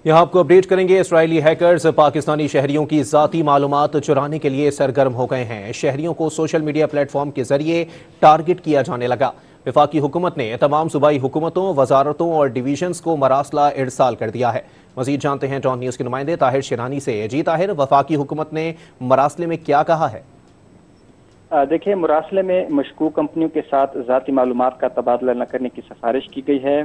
यहाँ आपको अपडेट करेंगे। इसराइली हैकर्स पाकिस्तानी शहरियों की ज़ाती मालूमात चुराने के लिए सरगर्म हो गए हैं। शहरियों को सोशल मीडिया प्लेटफॉर्म के जरिए टारगेट किया जाने लगा। वफाकी हुकूमत ने तमाम सूबाई हुकूमतों, वजारतों और डिवीजन्स को मरासला इरसाल कर दिया है। मजीद जानते हैं टॉन न्यूज़ के नुमाइंदे ताहिर शिरानी से। जी ताहिर, वफाकी हुकूमत ने मरासले में क्या कहा है? देखिए, मुरासले में मशकूक कंपनियों के साथ ज़ाती मालूमात का तबादला न करने की सिफारिश की गई है।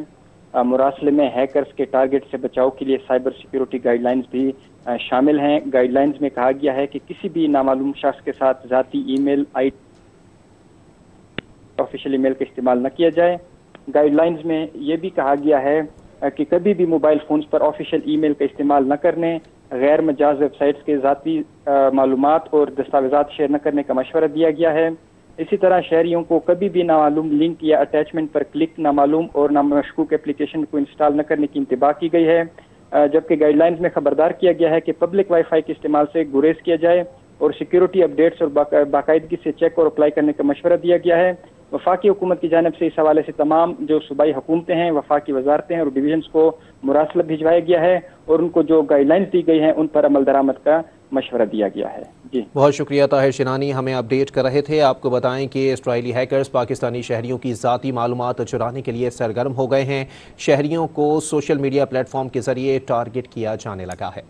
मुरासले में हैकर्स के टारगेट से बचाव के लिए साइबर सिक्योरिटी गाइडलाइंस भी शामिल हैं। गाइडलाइंस में कहा गया है कि किसी भी नामालूम शख्स के साथ ज़ाती ईमेल, ऑफिशियल ईमेल का इस्तेमाल न किया जाए। गाइडलाइंस में यह भी कहा गया है कि कभी भी मोबाइल फोन्स पर ऑफिशियल ईमेल का इस्तेमाल न करने, गैर मजाज वेबसाइट्स के ज़ाती मालूमात और दस्तावेजात शेयर न करने का मशवरा दिया गया है। इसी तरह शहरियों को कभी भी नामालूम लिंक या अटैचमेंट पर क्लिक, नामालूम और नामशकूक एप्लीकेशन को इंस्टॉल न करने की इंतबा की गई है। जबकि गाइडलाइंस में खबरदार किया गया है कि पब्लिक वाईफाई के इस्तेमाल से गुरेज किया जाए और सिक्योरिटी अपडेट्स और बाकायदगी से चेक और अप्लाई करने का मशवरा दिया गया है। वफाकी हुकूमत की जानिब से इस हवाले से तमाम जो सूबाई हुकूमतें हैं, वफाकी वजारतें हैं और डिवीजन्स को मुरासला भिजवाया गया है और उनको जो गाइडलाइंस दी गई हैं उन पर अमल दरामद का मशवरा दिया गया है। जी, बहुत शुक्रिया ताहिर शिरानी, हमें अपडेट कर रहे थे। आपको बताएं कि इसराइली हैकर्स पाकिस्तानी शहरियों की ज़ाती मालूमात चुराने के लिए सरगर्म हो गए हैं। शहरियों को सोशल मीडिया प्लेटफॉर्म के जरिए टारगेट किया जाने लगा है।